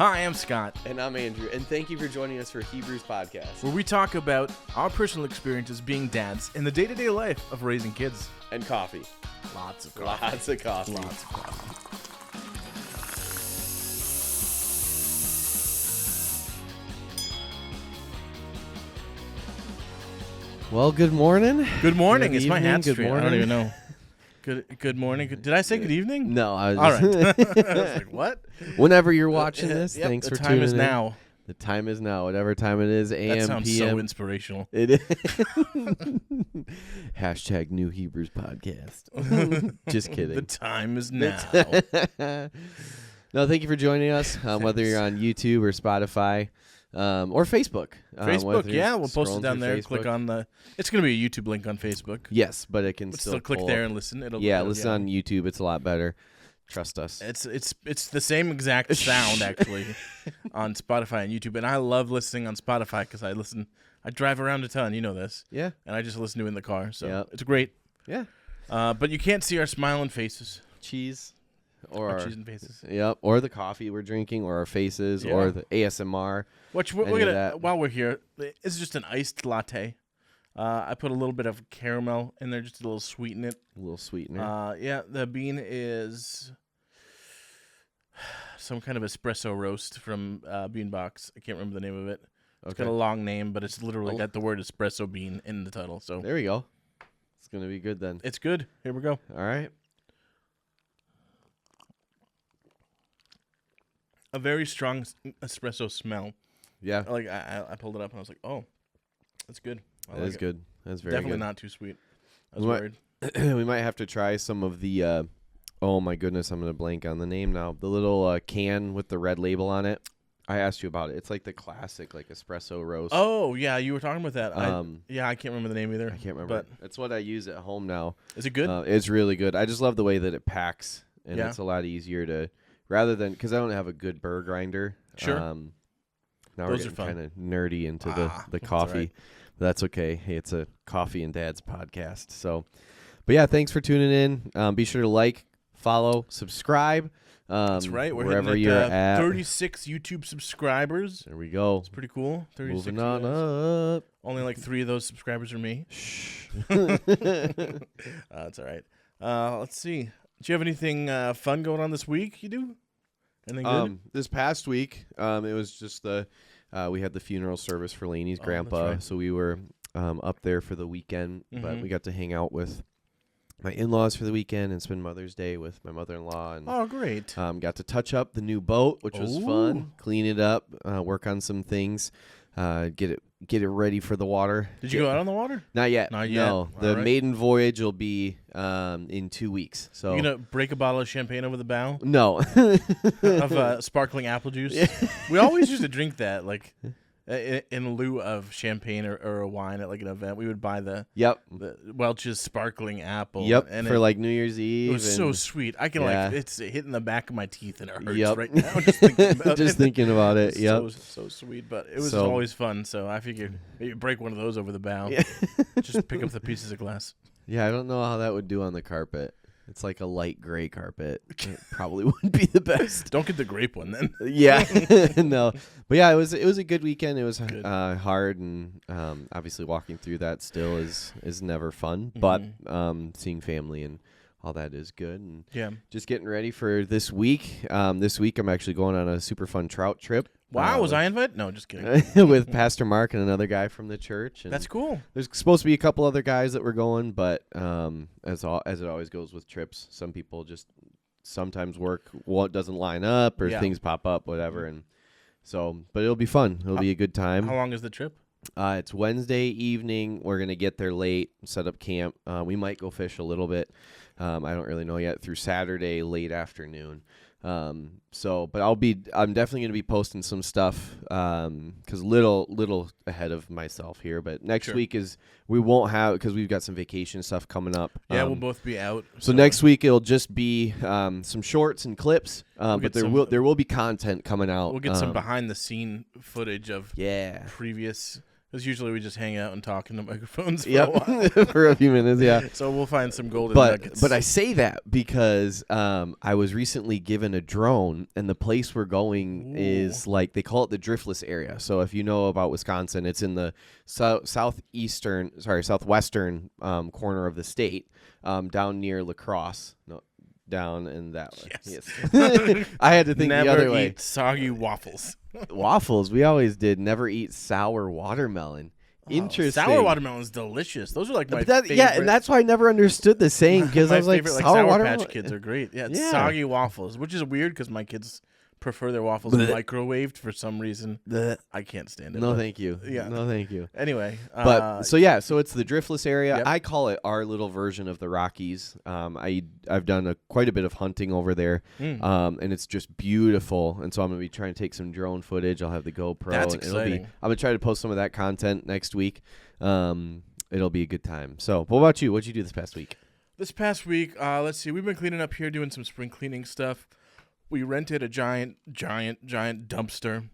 Hi, I'm Scott, And I'm Andrew, and thank you for joining us for Hebrews Podcast. where we talk about our personal experiences being dads in the day-to-day life of raising kids. And coffee. Lots of Lots of coffee. Lots of coffee. Well, good morning. Good morning. Good It's my evening, hat good straight. I morning. don't even know. Good morning. Did I say good evening? No, I was All just right. I was like, what? Whenever you're watching this, Yep, thanks the for time tuning is in. now. The time is now, whatever time it is, That AM, sounds PM. so inspirational. It is. Hashtag New Hebrews Podcast. Just kidding. The time is now. No, thank you for joining us, whether you're on YouTube or Spotify or Facebook. Facebook, whether you're yeah, we'll post it scrolling down through there. Click Facebook. on the. It's going to be a YouTube link on Facebook. Yes, but it can But still still click pull there up. and listen. Yeah, listen on YouTube. It's a lot better. Trust us. It's the same exact sound actually on Spotify and YouTube, and I love listening on Spotify because I drive around a ton. You know this, Yeah. and I just listen to it in the car, so Yep. it's great. Yeah. But you can't see our smiling faces, Cheese. our Or cheese and faces. Yep. Or the coffee we're drinking, or our faces, Yeah. or the ASMR. Which we're Any of gonna that. while we're here, it's just an iced latte. I put a little bit of caramel in there just to a little sweeten it. A little sweetener. Yeah, the bean is some kind of espresso roast from Beanbox. I can't remember the name of it. It's got a long name, but it's literally got the word espresso bean in the title. So There we go. It's gonna be good then. it's good. Here we go. All right. A very strong espresso smell. Yeah. Like I pulled it up and I was like, oh, that's good. I That like is it. good. That's very Definitely good. not too sweet. I was What- worried. We might have to try some of the. Oh my goodness, I'm gonna blank on the name now. The little can with the red label on it. I asked you about it. It's like the classic, like espresso roast. Oh yeah, you were talking about that. Yeah, I can't remember the name either. I can't remember. But That's what I use at home now. is it good? It's really good. I just love the way that it packs, and Yeah. it's a lot easier to, rather than, because I don't have a good burr grinder. Sure. Now Those we're are getting fun. kind of nerdy into the that's coffee. all right. But that's okay. Hey, it's a Coffee and Dad's podcast. So, but yeah, thanks for tuning in. Be sure to like, follow, subscribe. That's right. We're wherever hitting you're at at. 36 YouTube subscribers. There we go. It's pretty cool. 36 Moving on guys. up. Only like 3 of those subscribers are me. Shh. That's all right. Let's see. Do you have anything fun going on this week? You do? Anything good? This past week, it was just we had the funeral service for Laney's Oh, that's grandpa, right. so we were up there for the weekend. But Mhm. we got to hang out with my in-laws for the weekend and spend Mother's Day with my mother-in-law, and Oh, great. got to touch up the new boat, which was Ooh. fun. Clean it up, work on some things, get it ready for the water. Did you go out on the water? Not yet. Not yet. No, the All right. maiden voyage will be in 2 weeks. So You gonna break a bottle of champagne over the bow no. of sparkling apple juice? Yeah. We always used to drink that, like in lieu of champagne or a wine at like an event. We would buy the Yep. Welch's sparkling apple. Yep, and for like New Year's Eve. it was so and sweet. I can Yeah. like it's hitting the back of my teeth and it hurts Yep. right now just thinking about just it. thinking about it. It's Yep. so sweet, but it was So- always fun. So I figured maybe break one of those over the bow. Yeah. Just pick up the pieces of glass. Yeah, I don't know how that would do on the carpet. It's like a light gray carpet. It probably wouldn't be the best. Don't get the grape one then. Yeah, no, but yeah, it was a good weekend. It was Good. hard, and obviously walking through that still is never fun. Mhm. But seeing family and all that is good, and Yeah. just getting ready for this week. This week I'm actually going on a super fun trout trip. Wow, was with- I invited? No, just kidding. with Pastor Mark and another guy from the church. And That's cool. there's supposed to be a couple other guys that were going, but as it always goes with trips, some people just sometimes work what doesn't line up or Yeah. things pop up, whatever, and so. But it'll be fun. It'll be a good time. How long is the trip? It's Wednesday evening. We're gonna get there late, set up camp. We might go fish a little bit. I don't really know yet. Through Saturday late afternoon. But I'm definitely gonna be posting some stuff. Cause little ahead of myself here. But next Sure. week we won't have, because we've got some vacation stuff coming up. Yeah, we'll both be out. So next week it'll just be some shorts and clips. But get there will be content coming out. we'll get some behind the scene footage of Yeah. previous Because usually we just hang out and talk in the microphones for a while. Yep, for a few minutes, yeah. So we'll find some golden nuggets. But I say that because I was recently given a drone, and the place we're going is like they call it the driftless area. So if you know about Wisconsin, it's in the southwestern corner of the state, down near La Crosse. No, down in that way. Yes. I had to think Never the other way. eat soggy waffles. Waffles, we always did. Never eat sour watermelon. Interesting. Sour watermelon is delicious. Those are like my favorite. Yeah, and that's why I never understood the saying, because I was like, Sour watermelon. Patch Kids are great. Yeah, it's soggy waffles, which is weird because my kids prefer their waffles microwaved for some reason. I can't stand it. No, thank you. Yeah. No, thank you. Anyway. But so it's the driftless area. Yep. I call it our little version of the Rockies. I've done quite a bit of hunting over there, and it's just beautiful. And so I'm gonna be trying to take some drone footage. I'll have the GoPro. That's and exciting. I'm gonna try to post some of that content next week. It'll be a good time. So, what about you? What'd you do this past week? This past week, let's see. We've been cleaning up here, doing some spring cleaning stuff. We rented a giant dumpster.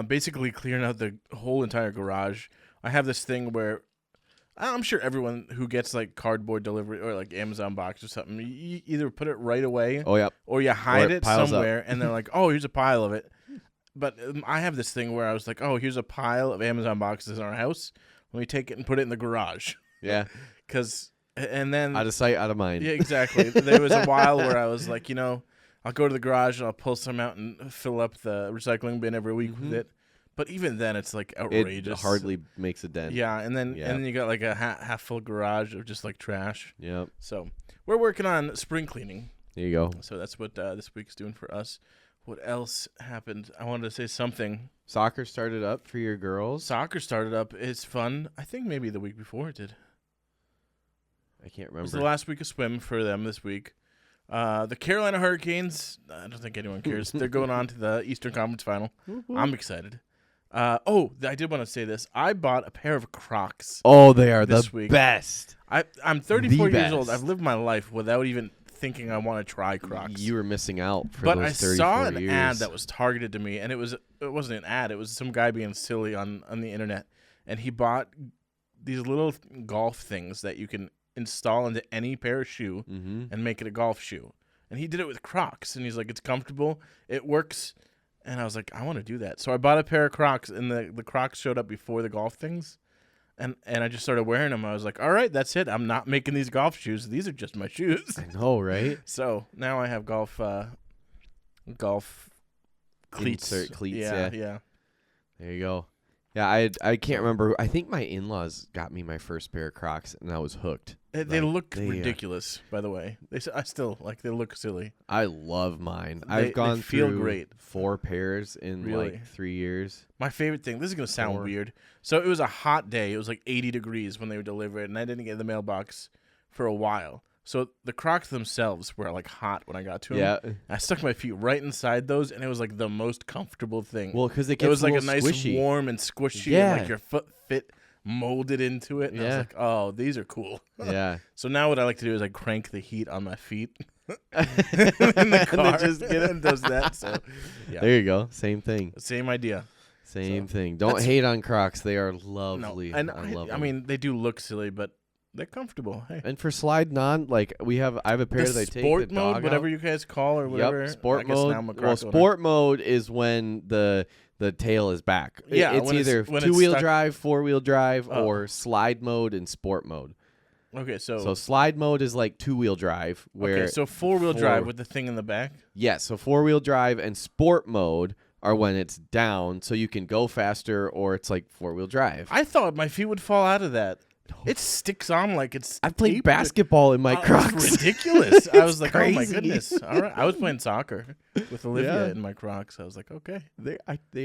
Basically clearing out the whole entire garage. I have this thing where I'm sure everyone who gets like cardboard delivery or like Amazon box or something, you either put it right away or you hide it somewhere and they're like, oh, here's a pile of it. But I have this thing where I was like, oh, here's a pile of Amazon boxes in our house. Let me take it and put it in the garage. Yeah. And then out of sight, out of mind. Yeah, exactly. There was a while where I was like, I'll go to the garage and I'll pull some out and fill up the recycling bin every week with it. But even then, it's like outrageous. It hardly makes a dent. Yeah, and then you got like a half full garage of just like trash. Yep. So we're working on spring cleaning. There you go. So that's what this week's doing for us. What else happened? I wanted to say something. Soccer started up for your girls. Soccer started up. It's fun. I think maybe the week before it did. I can't remember. It was the last week of swim for them this week. The Carolina Hurricanes, I don't think anyone cares. They're going on to the Eastern Conference Final. I'm excited. I did want to say this. I bought a pair of Crocs. Oh, they are the week. best. I'm 34 years old. I've lived my life without even thinking I want to try Crocs. You were missing out for but those 34 years. But I saw an ad that was targeted to me, and it wasn't an ad. It was some guy being silly on the internet, and he bought these little golf things that you can install into any pair of shoe and make it a golf shoe. And he did it with Crocs, and he's like, it's comfortable, it works. And I was like, I want to do that. So I bought a pair of Crocs, and the Crocs showed up before the golf things. And I just started wearing them. I was like, all right, that's it. I'm not making these golf shoes. These are just my shoes. I know, right? So now I have golf cleats. Insert cleats, yeah. There you go. Yeah, I can't remember. I think my in-laws got me my first pair of Crocs, and I was hooked. They look ridiculous, by the way. They look silly. I love mine. I've gone through great. 4 pairs in like 3 years. My favorite thing, this is going to sound weird. So it was a hot day. It was like 80 degrees when they were delivered, and I didn't get the mailbox for a while. So the Crocs themselves were like hot when I got to them. Yeah. I stuck my feet right inside those, and it was like the most comfortable thing. Well, because it was like a nice squishy. Warm and squishy, and like your foot fit molded into it. And I was like, oh, these are cool. Yeah. So now what I like to do is I crank the heat on my feet in the car. And does that. So yeah. There you go. Same thing. Same idea. Same thing. Don't hate on Crocs. They are lovely. No, and I love them. I mean, they do look silly, but they're comfortable. Hey. And for sliding on, like I have a pair that I take sport the mode, dog whatever out. you guys call or whatever. Yep, sport mode. Well, sport mode is when the tail is back. Yeah, it's either two-wheel drive, 4-wheel drive, or slide mode and sport mode. Okay, so slide mode is like 2-wheel drive. Where so 4-wheel drive with the thing in the back. Yeah, so 4-wheel drive and sport mode are when it's down, so you can go faster, or it's like 4-wheel drive. I thought my feet would fall out of that. It sticks on like it's. I played basketball in my Crocs. It's ridiculous. I was like, crazy. Oh my goodness. All right. I was playing soccer with Olivia in my Crocs. I was like, okay. They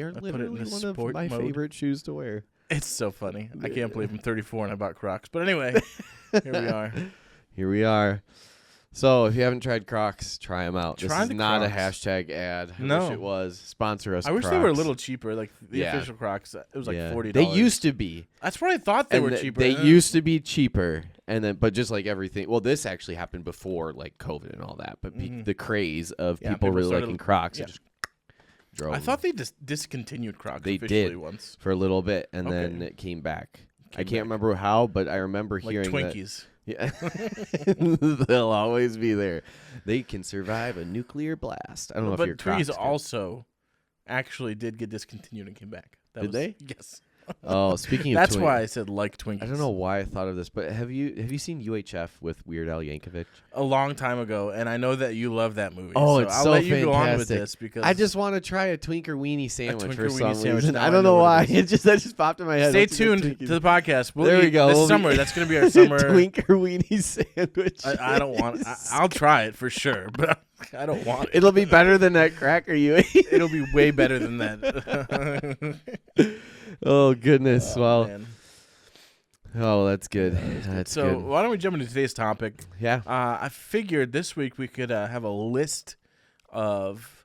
are literally one of my favorite shoes to wear. It's so funny. I can't believe I'm 34 and I bought Crocs. But anyway, here we are. Here we are. So if you haven't tried Crocs, try them out. This is not a Crocs. hashtag ad. I No. wish it was. Sponsor us, I wish Crocs. they were a little cheaper. Like the official Crocs, it was like $40. They used to be. That's what I thought they were cheaper. They used to be cheaper. And then, but just like everything, well, this actually happened before like COVID and all that. But the craze of people really liking Crocs, it just drove. I thought they just discontinued Crocs They officially did. once. for a little bit, and then Okay. it came back. I Came can't back. remember how, but I remember Like hearing that. Twinkies. Yeah, they'll always be there. They can survive a nuclear blast. I don't know if But your Twinkies Crocs could. also actually did get discontinued and came back. Did they? Yes. Oh, speaking of That's Twinkies, why I said like Twinkies. I don't know why I thought of this, but have you seen UHF with Weird Al Yankovic? A long time ago, and I know that you love that movie. Oh, so it's I'll so let you go on with fantastic. this because I just want to try a Twinker Weenie sandwich for Twinker some Weenie sandwich, reason. now I I don't know know what why. it is. That just popped in my head. stay Don't you like tuned Twinkies? to the podcast. We'll There we eat go. This We'll summer, be- that's going to be our summer. Twinker Weenie sandwich. I don't want. I'll try it for sure, but I don't want it. It'll be better than that cracker you ate. It'll be way better than that. Oh goodness! Oh, well, man. oh, that's good. That's So good. why don't we jump into today's topic? Yeah. I figured this week we could have a list of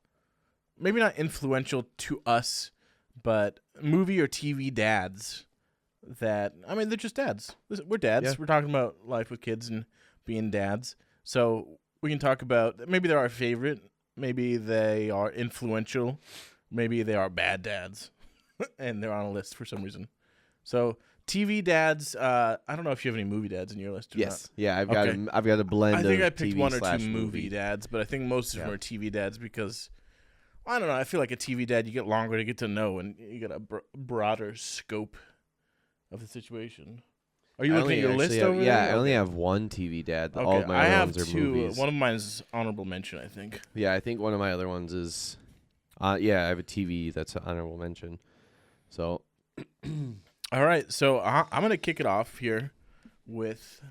maybe not influential to us, but movie or TV dads that, I mean, they're just dads. We're dads. Yeah. We're talking about life with kids and being dads. So we can talk about maybe they're our favorite. Maybe they are influential. Maybe they are bad dads. And they're on a list for some reason. So TV dads, I don't know if you have any movie dads in your list or Yes. Yeah. I've Okay. got. I've got a not. blend. I think of I picked TV one or slash two movie dads, but I think most of them Yeah. are TV dads because, I don't know, I feel like a TV dad, you get longer to get to know and you get a broader scope of the situation. Are you I looking at only your actually list have- over yeah, there? I only Okay. have one TV dad. Okay, All of my I other have ones are two. movies. One of mine is honorable mention, I think. Yeah, I think one of my other ones is. Yeah, I have a TV that's an honorable mention. So. All right, so I'm gonna kick it off here with.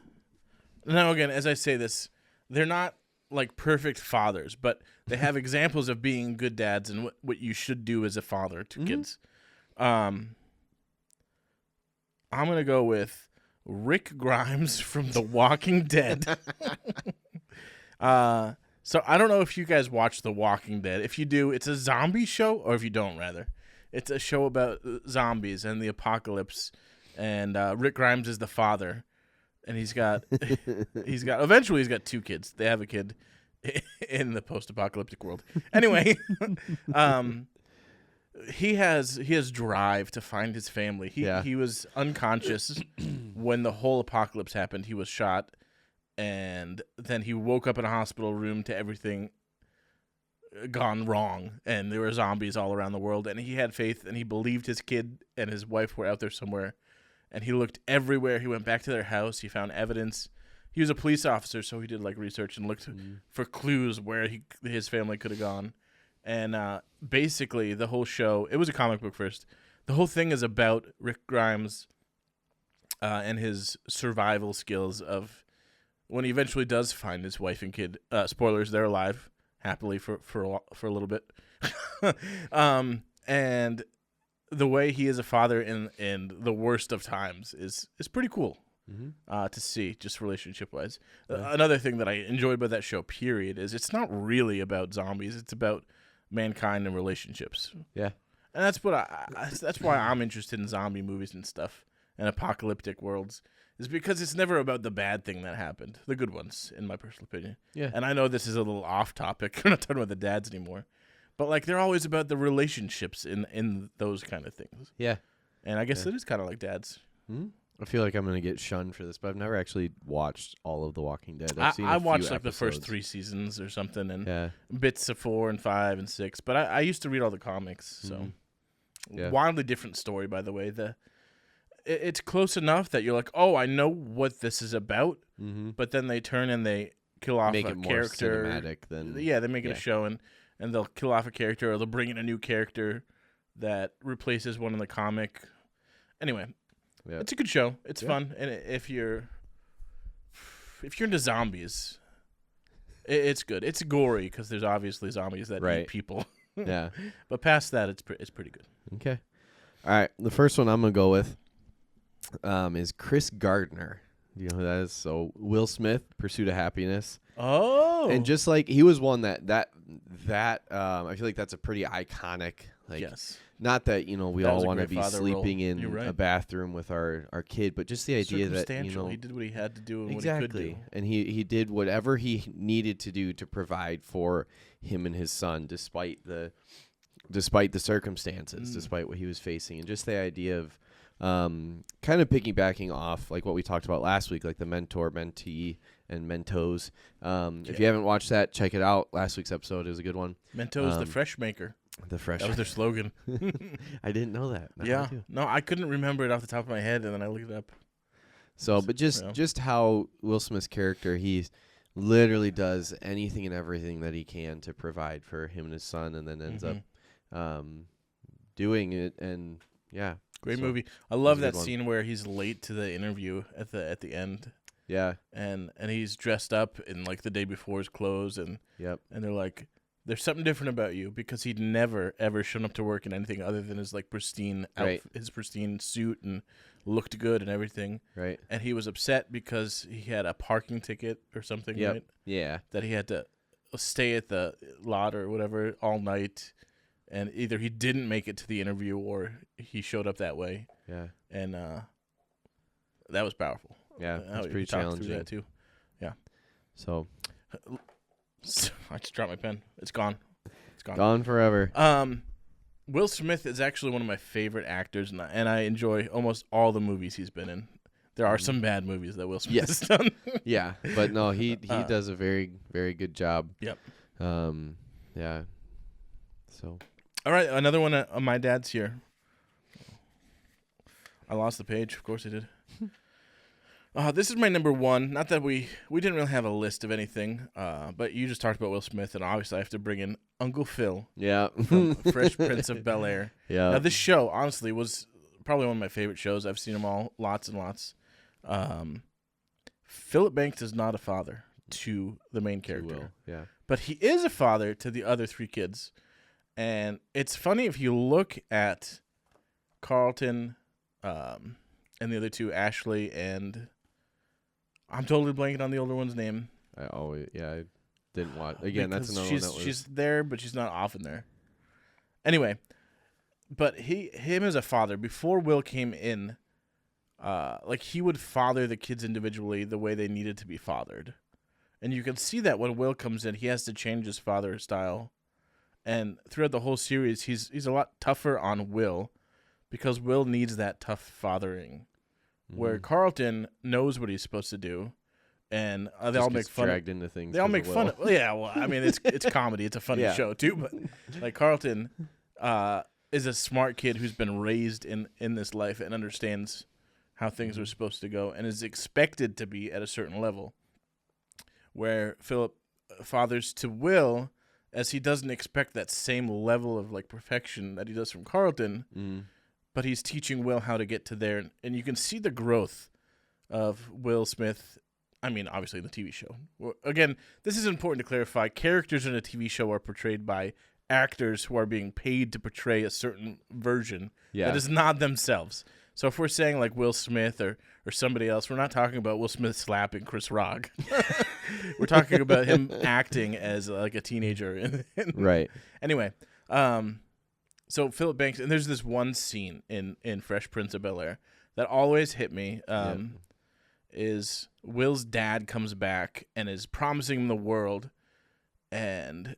Now again, as I say this, they're not like perfect fathers, but they have examples of being good dads and what you should do as a father to kids. I'm gonna go with Rick Grimes from The Walking Dead. So I don't know if you guys watch The Walking Dead. If you do, it's a zombie show, or if you don't, rather, it's a show about zombies and the apocalypse. And Rick Grimes is the father, and he's got eventually he's got two kids. They have a kid in the post-apocalyptic world. Anyway, he has drive to find his family. He was unconscious when the whole apocalypse happened. He was shot, and then he woke up in a hospital room to everything gone wrong, and there were zombies all around the world. And he had faith, and he believed his kid and his wife were out there somewhere. And he looked everywhere. He went back to their house. He found evidence. He was a police officer, so he did like research and looked for clues where his family could have gone. And basically, the whole show, it was a comic book first. The whole thing is about Rick Grimes and his survival skills of when he eventually does find his wife and kid. Spoilers, they're alive happily for a little bit. And the way he is a father in the worst of times is pretty cool to see, just relationship wise. Another thing that I enjoyed about that show, period, is it's not really about zombies. It's about mankind and relationships. Yeah. And that's what that's why I'm interested in zombie movies and stuff and apocalyptic worlds, is because it's never about the bad thing that happened. The good ones, in my personal opinion. Yeah. And I know this is a little off topic. We're not talking about the dads anymore. But like they're always about the relationships in those kind of things. Yeah. And I guess it is kind of like dads. I feel like I'm gonna get shunned for this, but I've never actually watched all of The Walking Dead. I watched like the first 3 seasons or something, and bits of 4 and 5 and 6. But I used to read all the comics, so wildly different story. By the way, it's close enough that you're like, oh, I know what this is about. But then they turn and they kill off make a it more character. cinematic than They make it a show, and they'll kill off a character, or they'll bring in a new character that replaces one in the comic. Anyway. Yeah. It's a good show. It's fun, and if you're into zombies, it's good. It's gory because there's obviously zombies that eat people. Yeah, but past that, it's pretty good. Okay, all right. The first one I'm gonna go with is Chris Gardner. You know who that is? So Will Smith, Pursuit of Happiness. Oh, and just like he was one that I feel like that's a pretty iconic. Like, yes. Not that, we That all was a want to great be father sleeping role. in You're right. a bathroom with our kid, but just the idea that, Circumstantial. He did what he had to do and exactly. what he could do. And he did whatever he needed to do to provide for him and his son, despite the despite the circumstances, despite what he was facing, and just the idea of kind of piggybacking off like what we talked about last week, like the mentor, mentee, and Mentos. If you haven't watched that, check it out. Last week's episode is a good one. Mentos, the fresh maker. The fresh. That was their slogan. I didn't know that. Now I Yeah. do. No, I couldn't remember it off the top of my head, and then I looked it up. So, but just how Will Smith's character, he literally does anything and everything that he can to provide for him and his son, and then ends up doing it. And yeah, Great so movie. I love a good that one. scene where he's late to the interview at the end, yeah, and he's dressed up in like the day before his clothes, and yep, they're like, "There's something different about you," because he'd never ever shown up to work in anything other than his like pristine Right. his pristine suit, and looked good and everything. right, And he was upset because he had a parking ticket or something, Yep. right? yeah, That he had to stay at the lot or whatever all night, and either he didn't make it to the interview or he showed up that way, yeah, and that was powerful. yeah. How It's he pretty talked through challenging. that too. So I just dropped my pen. It's gone. It's gone. gone forever. Will Smith is actually one of my favorite actors, and I enjoy almost all the movies he's been in. There are some bad movies that Will Smith Yes. has done. Yeah, but no, he does a very, very good job. Yep. Yeah. So All right, another one on my dad's here. I lost the page. Of course I did. This is my number one. Not that we didn't really have a list of anything, but you just talked about Will Smith, and obviously I have to bring in Uncle Phil yeah, from Fresh Prince of Bel-Air. yeah. Now, this show, honestly, was probably one of my favorite shows. I've seen them all lots and lots. Philip Banks is not a father to the main character, Will. Yeah. but he is a father to the other three kids. And it's funny if you look at Carlton and the other two, Ashley, and I'm totally blanking on the older one's name. I didn't watch. Again, that's because another one that was. she's there, but she's not often there. Anyway, but him as a father, before Will came in, like he would father the kids individually the way they needed to be fathered. And you can see that when Will comes in, he has to change his father style. And throughout the whole series, he's a lot tougher on Will because Will needs that tough fathering. Where Carlton knows what he's supposed to do, and they all make fun. Dragged into things. They all 'cause make of fun Will. of. Well, yeah, well, I mean, it's comedy. It's a funny Yeah. show too. But like Carlton is a smart kid who's been raised in this life and understands how things are supposed to go and is expected to be at a certain level. Where Philip fathers to Will, as he doesn't expect that same level of like perfection that he does from Carlton, but he's teaching Will how to get to there, and you can see the growth of Will Smith. I mean, obviously in the TV show. Again, this is important to clarify. Characters in a TV show are portrayed by actors who are being paid to portray a certain version that is not themselves. So if we're saying like Will Smith or somebody else, we're not talking about Will Smith slapping Chris Rock. We're talking about him acting as like a teenager. Right. Anyway, so Philip Banks, and there's this one scene in Fresh Prince of Bel-Air that always hit me. Is Will's dad comes back and is promising him the world, and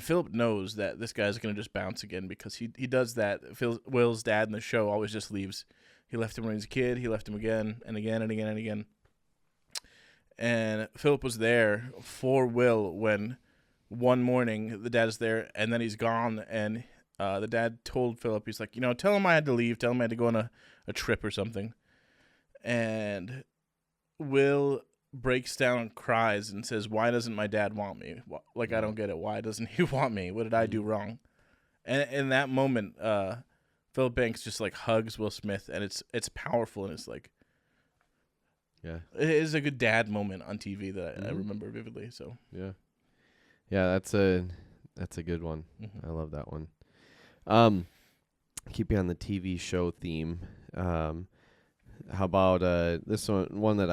Philip knows that this guy's going to just bounce again because he does that. Will's dad in the show always just leaves. He left him when he was a kid. He left him again and again and again and again. And Philip was there for Will when one morning the dad's there and then he's gone. And the dad told Philip, he's like, tell him I had to leave. Tell him I had to go on a trip or something. And Will breaks down and cries and says, why doesn't my dad want me? Like, I don't get it. Why doesn't he want me? What did I do wrong? And in that moment, Philip Banks just like hugs Will Smith, and it's powerful, and it's like, yeah, it is a good dad moment on TV that I remember vividly. So yeah, that's a good one. I love that one. Keeping on the TV show theme, how about this one that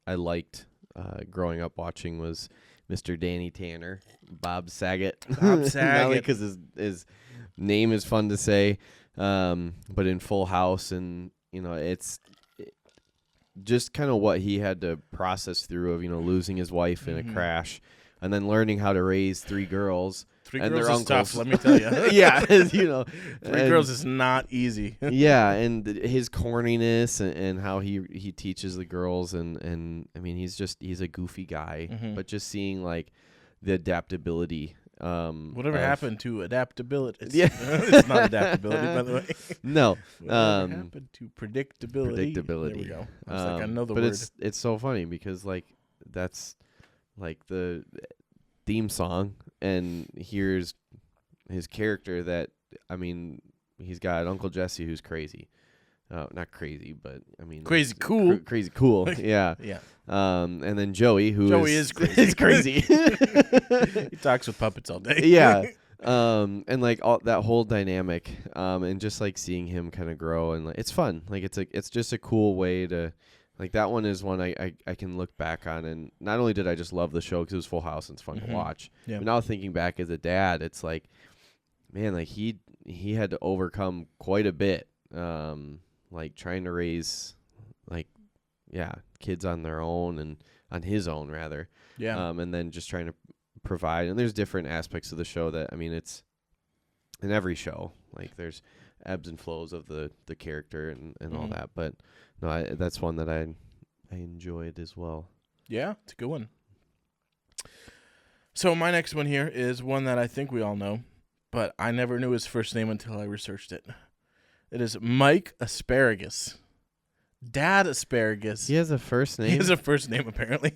I liked growing up watching was Mr. Danny Tanner, Bob Saget. Bob Saget. Not only because his name is fun to say, but in Full House, and it's just kind of what he had to process through of losing his wife in a crash, and then learning how to raise three girls Three and girls their is tough, uncles. let me tell you. Yeah, you know, Three girls is not easy. yeah, and his corniness and how he teaches the girls, and I mean he's a goofy guy, Mhm. but just seeing like the adaptability. Whatever of- happened to adaptability? It's, Yeah. it's not adaptability, by the way. No, Whatever happened to predictability? predictability. There we go. I was like, I know the but word. it's so funny because like that's like the theme song, and here's his character that I mean he's got Uncle Jesse who's crazy. Not crazy, but I mean Crazy cool. crazy cool. Yeah. Yeah. And then Joey, who Joey is crazy. is crazy. He talks with puppets all day. Yeah. And like all that whole dynamic, and just like seeing him kind of grow, and like it's fun. Like it's just a cool way to, like that one is one I can look back on, and not only did I just love the show because it was Full House and it's fun Mhm. to watch, Yeah. but now thinking back as a dad, it's like, man, like he had to overcome quite a bit, like trying to raise, like, yeah, kids on their own and on his own rather. Yeah. And then just trying to provide, and there's different aspects of the show that I mean it's in every show, like there's ebbs and flows of the character and all Mhm. that, but no, that's one that I enjoyed as well. Yeah, it's a good one. So my next one here is one that I think we all know, but I never knew his first name until I researched it. It is Mike Asparagus. Dad Asparagus. He has a first He name. has a first name, apparently.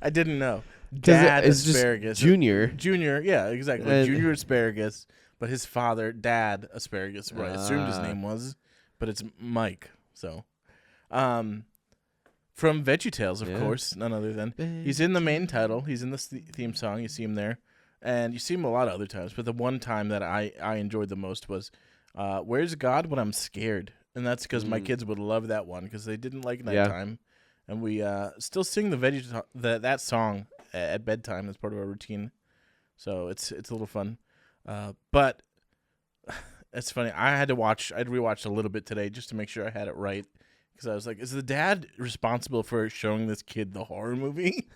I didn't know. 'Cause Dad it's just Asparagus. Junior. Junior, yeah, exactly. And- Junior Asparagus, but his father, Dad Asparagus, what I assumed his Ah. name was, but it's Mike. So, from VeggieTales, of Yeah. course, none other than he's in the main title. He's in the theme song. You see him there, and you see him a lot of other times. But the one time that I enjoyed the most was, "Where's God when I'm scared?" And that's because my Mm. kids would love that one because they didn't like Yeah. nighttime, and we still sing that song at bedtime as part of our routine. So it's a little fun, but it's funny. I'd rewatched a little bit today just to make sure I had it right. Because I was like, is the dad responsible for showing this kid the horror movie?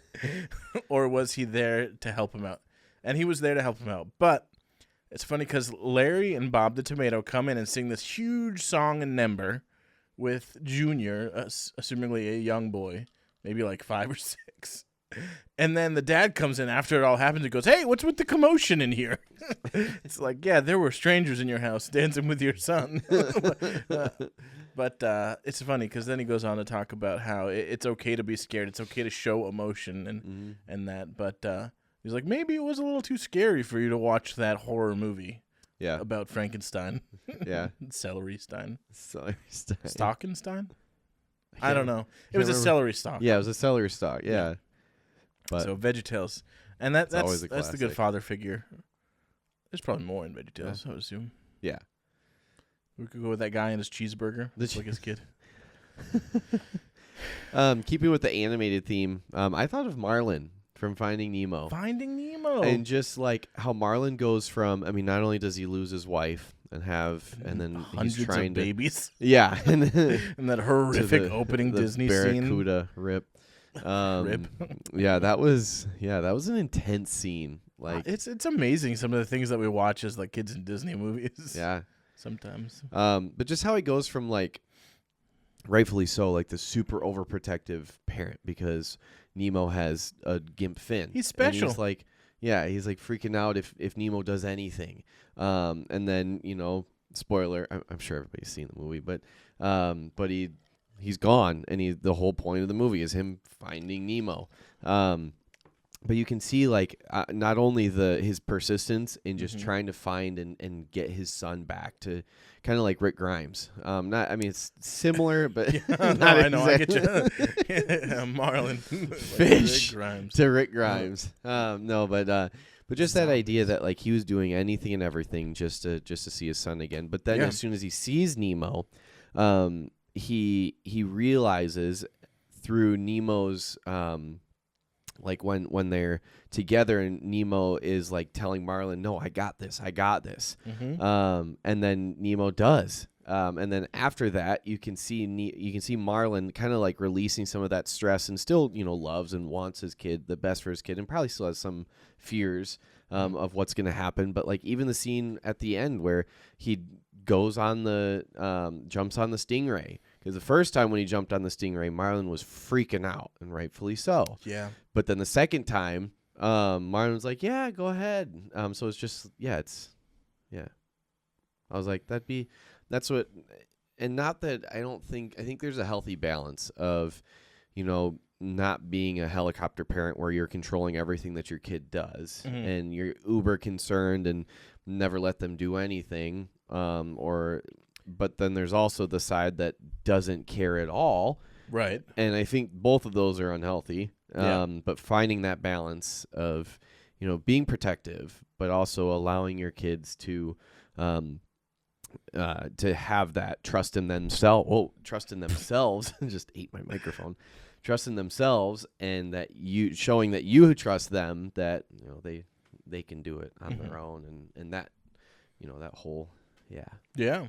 Or was he there to help him out? And he was there to help him out. But it's funny because Larry and Bob the Tomato come in and sing this huge song and number with Junior, assumingly a young boy, maybe like 5 or 6. And then the dad comes in after it all happens and goes, "Hey, what's with the commotion in here?" It's like, yeah, there were strangers in your house dancing with your son. But it's funny because then he goes on to talk about how it's okay to be scared. It's okay to show emotion and that. But he's like, maybe it was a little too scary for you to watch that horror movie Yeah. about Frankenstein. Yeah. Celery Stein. Sorry. Stockenstein? I don't know. It was a remember. celery stalk. Yeah, it was a celery stalk. Yeah. But So VeggieTales. And that's always a the good classic. father figure. There's probably more in VeggieTales, I would assume. yeah. We could go with that guy and his cheeseburger. The It's like his kid. Keeping with the animated theme, I thought of Marlin from Finding Nemo. Finding Nemo. And just like how Marlin goes from, I mean, not only does he lose his wife and then hundreds he's trying of babies. yeah, and And that horrific opening the Disney scene. Barracuda rip. Rip. yeah, that was an intense scene. Like, It's amazing some of the things that we watch as like kids in Disney movies. yeah. Sometimes. But just how he goes from like, rightfully so, like the super overprotective parent because Nemo has a gimp fin. He's And special. he's like, yeah, he's like freaking out if Nemo does anything. And then spoiler, I'm sure everybody's seen the movie, but he's gone, and the whole point of the movie is him finding Nemo. But you can see like not only his persistence in just trying to find and get his son back to kind of like Rick Grimes. It's similar, but not I know. I get exact- you. Marlin. Fish. Rick Grimes. to Rick Grimes. No, but just that idea that like he was doing anything and everything just to see his son again. But then Yeah. as soon as he sees Nemo, he realizes through Nemo's like when they're together and Nemo is like telling Marlin, "No, I got this. Mhm. And then Nemo does. And then after that, you can see Marlin kind of like releasing some of that stress and still, loves and wants his kid, the best for his kid, and probably still has some fears. of what's going to happen. But like even the scene at the end where he goes on the jumps on the Stingray, because the first time when he jumped on the Stingray, Marlon was freaking out, and rightfully so. Yeah. But then the second time, Marlon was like, "Yeah, go ahead." So it's just I was like, that's what, and not that I think there's a healthy balance of, not being a helicopter parent where you're controlling everything that your kid does, and you're uber concerned and never let them do anything, but then there's also the side that doesn't care at all. Right. And I think both of those are unhealthy. But finding that balance of, being protective, but also allowing your kids to have that trust in themselves. Oh, trust in themselves. Just ate my microphone. Trust in themselves, and that showing that you trust them, that they can do it on their own, and that that whole Yeah.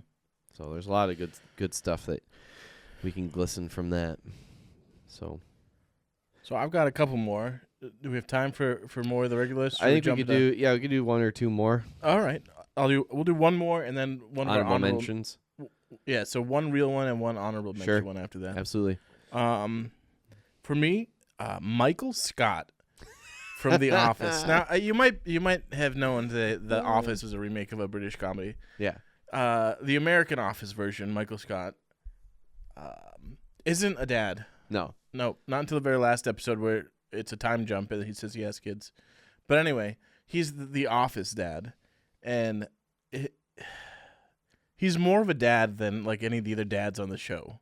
So there's a lot of good stuff that we can glisten from that. So I've got a couple more. Do we have time for more of the regular list? I think we could do one or two more. All right. We'll do one more and then one honorable mentions. Yeah, so one real one and one honorable mention one after that. Absolutely. For me, Michael Scott from The Office. Now, you might have known that The Office was a remake of a British comedy. Yeah. The American Office version, Michael Scott, isn't a dad. No, not until the very last episode where it's a time jump and he says he has kids. But anyway, he's the Office dad, and he's more of a dad than like any of the other dads on the show.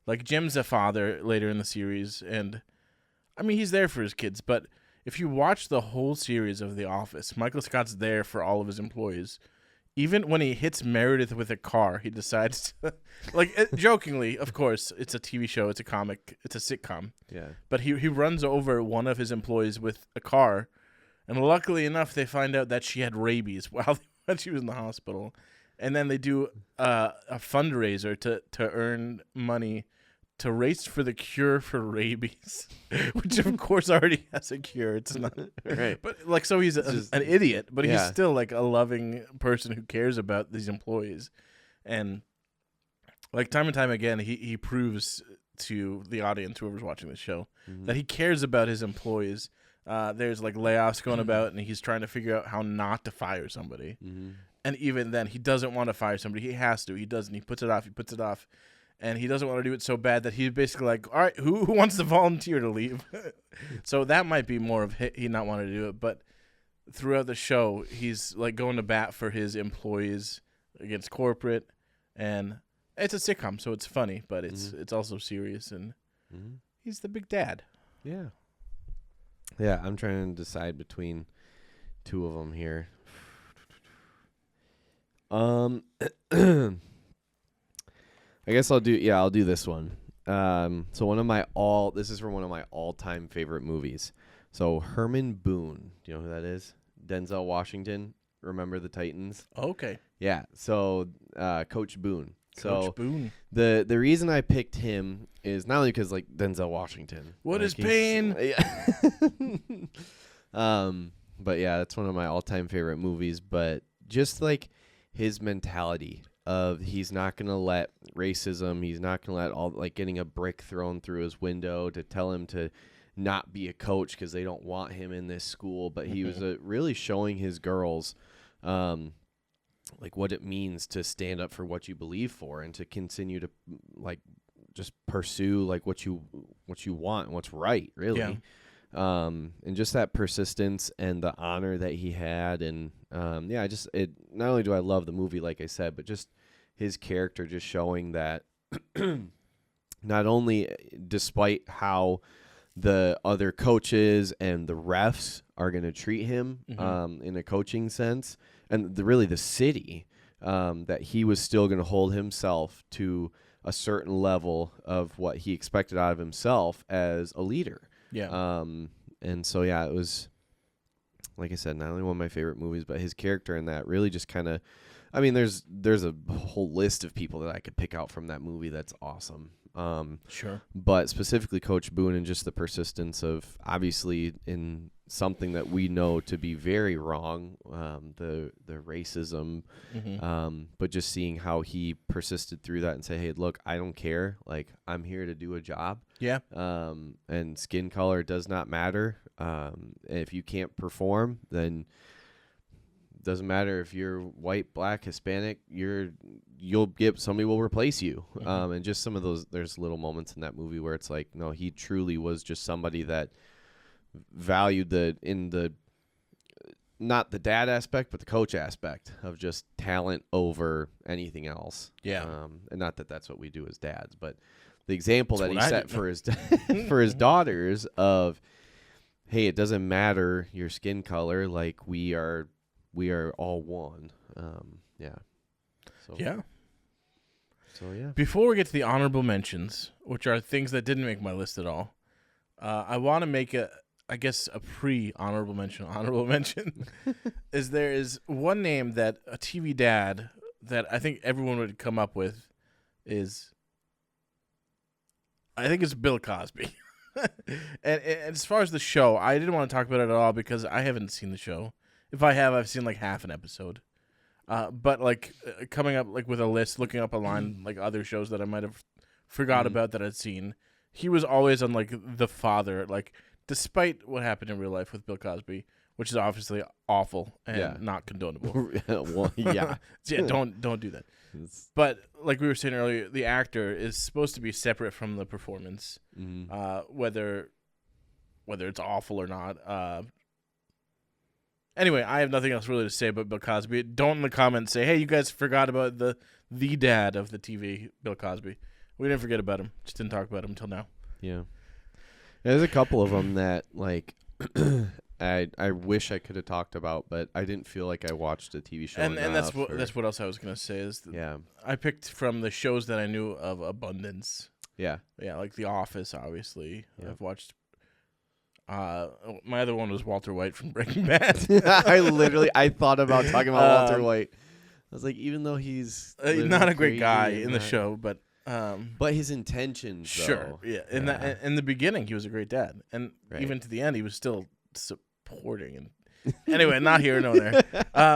Like Jim's a father later in the series, and I mean he's there for his kids. But if you watch the whole series of The Office, Michael Scott's there for all of his employees. Even when he hits Meredith with a car, he decides to, jokingly, of course, it's a TV show, it's a comic, it's a sitcom. Yeah. But he runs over one of his employees with a car, and luckily enough, they find out that she had rabies while she was in the hospital. And then they do a fundraiser to earn money to race for the cure for rabies, which of course already has a cure. It's not right, but so he's an idiot, but he's still like a loving person who cares about these employees, and like time and time again, he proves to the audience, whoever's watching the show, that he cares about his employees. There's like layoffs going about, and he's trying to figure out how not to fire somebody, and even then, he doesn't want to fire somebody. He has to. He doesn't. He puts it off. And he doesn't want to do it so bad that he's basically like, all right, who wants to volunteer to leave? So that might be more of he not want to do it. But throughout the show, he's like going to bat for his employees against corporate. And it's a sitcom, so it's funny, but it's also serious. And he's the big dad. Yeah. Yeah, I'm trying to decide between two of them here. I guess I'll do this one. So this is from one of my all-time favorite movies. So Herman Boone, do you know who that is? Denzel Washington, remember the Titans? Okay. Yeah, so Coach Boone. Coach Boone. The reason I picked him is not only because like Denzel Washington. What is pain? But yeah, that's one of my all-time favorite movies, but just like his mentality of he's not going to let racism, he's not going to let all like getting a brick thrown through his window to tell him to not be a coach because they don't want him in this school. But he was really showing his girls like what it means to stand up for what you believe for and to continue to like just pursue like what you want and what's right, really. Yeah. And just that persistence and the honor that he had. And not only do I love the movie, like I said, but just his character just showing that not only despite how the other coaches and the refs are going to treat him in a coaching sense, and really the city, that he was still going to hold himself to a certain level of what he expected out of himself as a leader. Yeah. And so, yeah, it was, like I said, not only one of my favorite movies, but his character in that really just kind of, I mean, there's a whole list of people that I could pick out from that movie that's awesome. Sure. But specifically Coach Boone and just the persistence of obviously in something that we know to be very wrong, the racism, but just seeing how he persisted through that and say, hey, look, I don't care. Like, I'm here to do a job. Yeah. And skin color does not matter. If you can't perform, then doesn't matter if you're white, black, Hispanic, somebody will replace you. And just some of those, there's little moments in that movie where it's like, no, he truly was just somebody that valued not the dad aspect, but the coach aspect of just talent over anything else. Yeah. And not that that's what we do as dads, but the example That's that he what I set do. for his for his daughters of, hey, it doesn't matter your skin color, like we are all one. Yeah. So Yeah. So yeah. Before we get to the honorable mentions, which are things that didn't make my list at all, I want to make a pre-honorable mention. Honorable mention is there is one name that a TV dad that I think everyone would come up with is, I think it's Bill Cosby. and as far as the show, I didn't want to talk about it at all because I haven't seen the show. If I have, I've seen like half an episode. But like coming up like with a list, looking up online like other shows that I might have forgot about that I'd seen. He was always on like the father, like despite what happened in real life with Bill Cosby, which is obviously awful and not condonable. Well, yeah. Yeah, don't do that. But like we were saying earlier, the actor is supposed to be separate from the performance, whether it's awful or not. Anyway, I have nothing else really to say about Bill Cosby. Don't in the comments say, hey, you guys forgot about the dad of the TV, Bill Cosby. We didn't forget about him. Just didn't talk about him until now. Yeah. There's a couple of them that, like, I wish I could have talked about, but I didn't feel like I watched a TV show And enough. that's what else I was going to say is Yeah. I picked from the shows that I knew of abundance. Yeah. Yeah, like The Office, obviously. Yeah. I've watched... my other one was Walter White from Breaking Bad. I thought about talking about Walter White. I was like, even though he's not a great guy crazy in the show, but his intentions, sure, though. yeah. In the beginning, he was a great dad, and even to the end, he was still supporting. And anyway, not here nor there.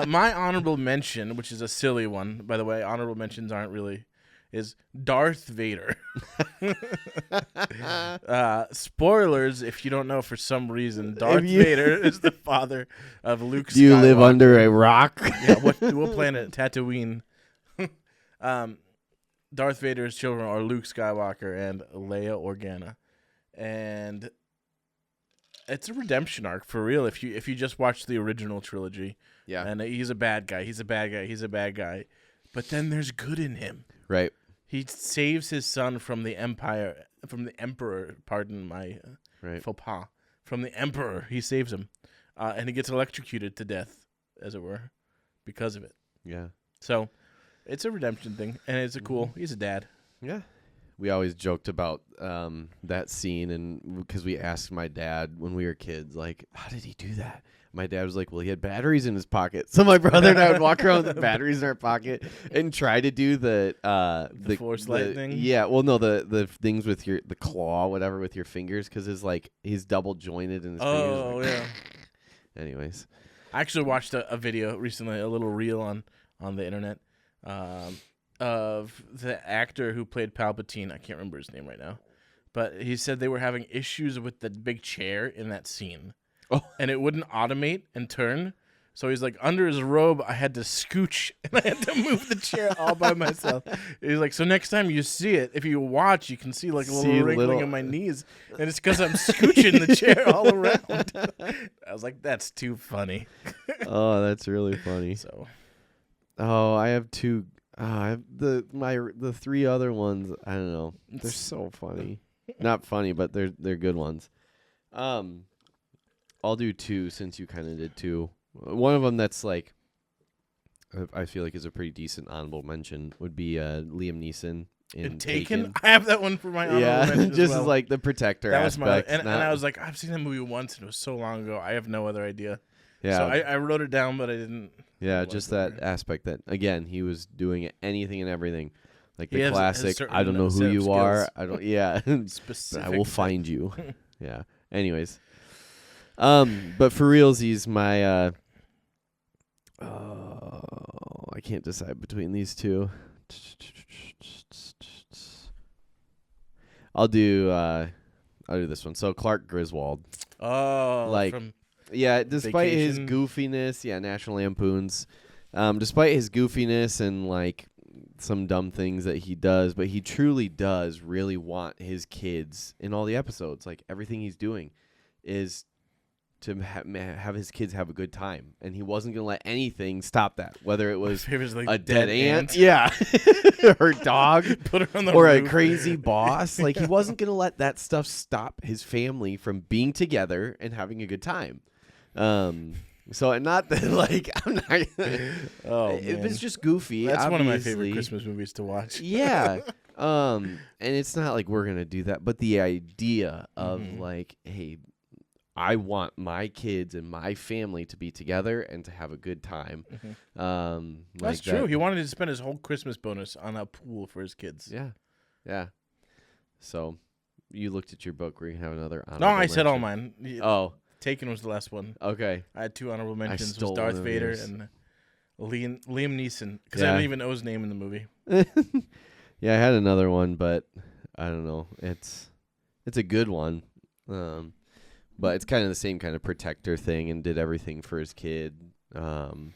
My honorable mention, which is a silly one, by the way. Honorable mentions aren't really. Is Darth Vader. Spoilers, if you don't know for some reason, Darth Vader is the father of Luke Skywalker. Do you live under a rock? Yeah, what planet? Tatooine. Darth Vader's children are Luke Skywalker and Leia Organa. And it's a redemption arc for real if you just watch the original trilogy. Yeah. And he's a bad guy. He's a bad guy. He's a bad guy. But then there's good in him. Right. He saves his son from the emperor. Pardon my faux pas. From the emperor, he saves him, and he gets electrocuted to death, as it were, because of it. Yeah. So, it's a redemption thing, and it's a cool. He's a dad. Yeah. We always joked about that scene, and because we asked my dad when we were kids, like, how did he do that? My dad was like, well, he had batteries in his pocket. So my brother and I would walk around with batteries in our pocket and try to do the Force lightning? Yeah, well, no, the things with the claw, whatever, with your fingers, because he's double jointed in his fingers. Oh, yeah. Anyways. I actually watched a video recently, a little reel on the internet, of the actor who played Palpatine. I can't remember his name right now. But he said they were having issues with the big chair in that scene. Oh. And it wouldn't automate and turn. So he's like, under his robe, I had to scooch, and I had to move the chair all by myself. He's like, so next time you see it, if you watch, you can see like a little wrinkling in my knees. And it's because I'm scooching the chair all around. I was like, that's too funny. Oh, that's really funny. So, I have two. I have the three other ones. I don't know. They're so funny. Not funny, but they're good ones. I'll do two since you kind of did two. One of them that's like, I feel like is a pretty decent honorable mention would be Liam Neeson in Taken. I have that one for my honorable mention just as well. as like the protector that was aspect. and I was like, I've seen that movie once and it was so long ago. I have no other idea. Yeah. So I wrote it down, but I didn't. Yeah, just that aspect that, again, he was doing anything and everything. Like He the has a classic, certain I don't know set who of you are. skills. I don't, yeah. But Specific. I will find you. Yeah. Anyways. But for realsies, my, I can't decide between these two. I'll do this one. So Clark Griswold. Oh, Like, from Yeah, despite his Vacation. goofiness, National Lampoons. Despite his goofiness and like some dumb things that he does, but he truly does really want his kids in all the episodes. Like everything he's doing is to have his kids have a good time, and he wasn't gonna let anything stop that. Whether it was favorite's like a dead ant, ant. yeah, or dog, Put her on the or a roof. crazy boss. Like he wasn't gonna let that stuff stop his family from being together and having a good time. So not that like I'm not. Oh, If man. it's just goofy, That's one of my obviously. favorite Christmas movies to watch. Yeah. And it's not like we're gonna do that, but the idea of Mhm. like, hey, I want my kids and my family to be together and to have a good time. Mhm. That's like true. that- He wanted to spend his whole Christmas bonus on a pool for his kids. Yeah. Yeah. So you looked at your book where you have another No, honorable I said all mention. mine. Oh, Taken was the last one. okay. I had 2 honorable mentions. Was stole Darth one of Vader yours. and Liam Neeson, because I Yeah. didn't even know his name in the movie. Yeah, I had another one, but I don't know. It's a good one. But it's kind of the same kind of protector thing and did everything for his kid. And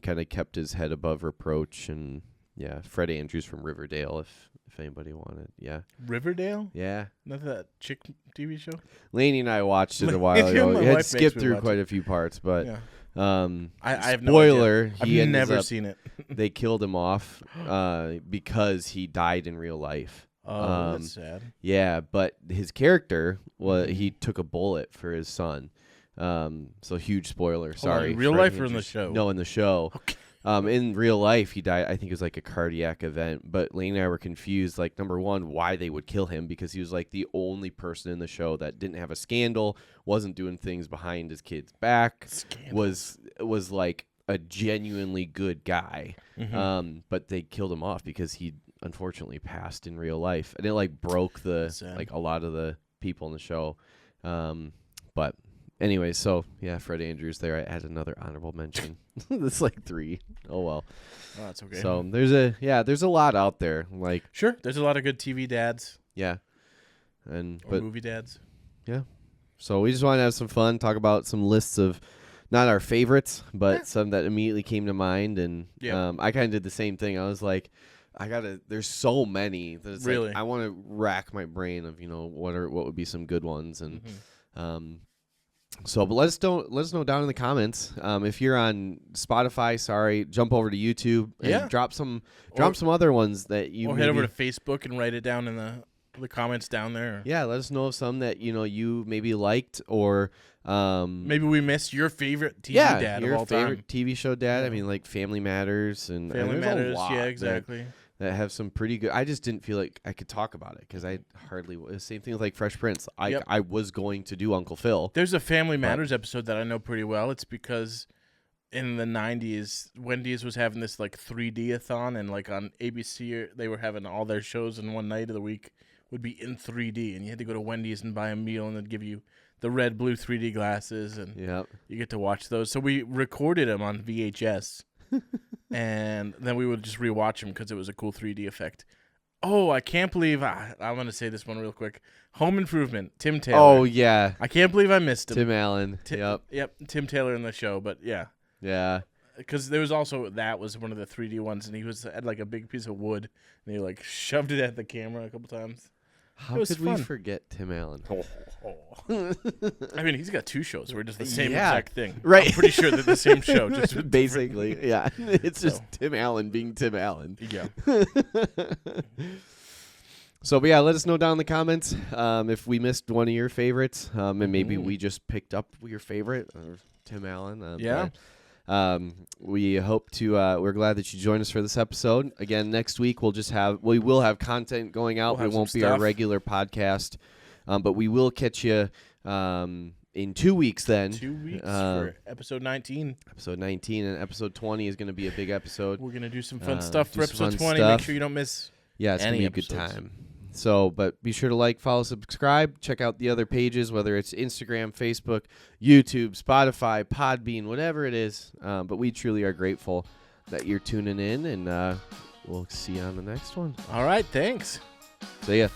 kind of kept his head above reproach. And yeah, Fred Andrews from Riverdale, if anybody wanted. Yeah. Riverdale? Yeah. Not that chick TV show? Laney and I watched it a while My ago. wife It had makes skipped me through watch quite it. a few parts, but Yeah. I have no idea. spoiler, he I've ends never up, seen it. they killed him off because he died in real life. Oh, that's sad. Yeah, but his character he took a bullet for his son. So huge spoiler. Hold on, Sorry. in real Fred life or in the Andrews. show? No, in the show. Okay. In real life, he died. I think it was like a cardiac event. But Lane and I were confused. Like, number one, why they would kill him, because he was like the only person in the show that didn't have a scandal, wasn't doing things behind his kid's back, was like a genuinely good guy. Mhm. But they killed him off because he unfortunately passed in real life, and it like broke Sad. like a lot of the people in the show. But anyway, so yeah, Fred Andrews there. I had another honorable mention. That's like 3. Oh well. Oh, that's okay. So there's a lot out there. Like Sure, there's a lot of good TV dads yeah, and or but movie dads. so we just want to have some fun, talk about some lists of not our favorites, but some that immediately came to mind. And Yeah. I kind of did the same thing. I was like, there's so many that it's Really? like I want to rack my brain of what would be some good ones. And Mhm. but let us know down in the comments. If you're on Spotify, jump over to YouTube and Yeah. drop some Or- other ones that you Or maybe, head over to Facebook and write it down in the comments down there. yeah, let us know of some that you maybe liked, or Maybe we missed your favorite TV dad your of all favorite time. TV show dad. I Yeah. mean, like Family Matters and Family there's a Matters. lot Yeah, that- exactly. That have some pretty good. I just didn't feel like I could talk about it because I hardly. Same thing with like Fresh Prince. Yep. I was going to do Uncle Phil. There's a Family Matters episode that I know pretty well. It's because in the 90s, Wendy's was having this like 3D-a-thon, and like on ABC, they were having all their shows in one night of the week would be in 3D, and you had to go to Wendy's and buy a meal, and they'd give you the red, blue 3D glasses, and Yep. you get to watch those. So we recorded them on VHS, and then we would just rewatch them because it was a cool 3D effect. Oh, I can't believe I'm going to say this one real quick. Home Improvement, Tim Taylor. Oh yeah, I can't believe I missed him. Tim Allen. Yep, Tim Taylor in the show, but yeah. Yeah. Because there was also, that was one of the 3D ones, and he had like a big piece of wood, and he like shoved it at the camera a couple times. How was could fun. we forget Tim Allen? I mean, he's got 2 shows where it does the same Yeah. exact thing. Right. I'm pretty sure they're the same show. Just with Basically, yeah. It's just So. Tim Allen being Tim Allen. Yeah. So, but yeah, let us know down in the comments if we missed one of your favorites, and maybe we just picked up your favorite, Tim Allen. Yeah. but, we hope to. We're glad that you joined us for this episode. Again, next week we will have content going out. We'll have it won't some be our stuff. regular podcast, but we will catch you. in 2 weeks then. 2 weeks for episode 19. Episode 19 and episode 20 is going to be a big episode. We're going to do some fun stuff for do some episode fun 20. stuff. Make sure you don't miss Yeah, it's going to any be a good episodes. time. So, but be sure to like, follow, subscribe. Check out the other pages, whether it's Instagram, Facebook, YouTube, Spotify, Podbean, whatever it is. But we truly are grateful that you're tuning in, and we'll see you on the next one. All right, thanks. See ya.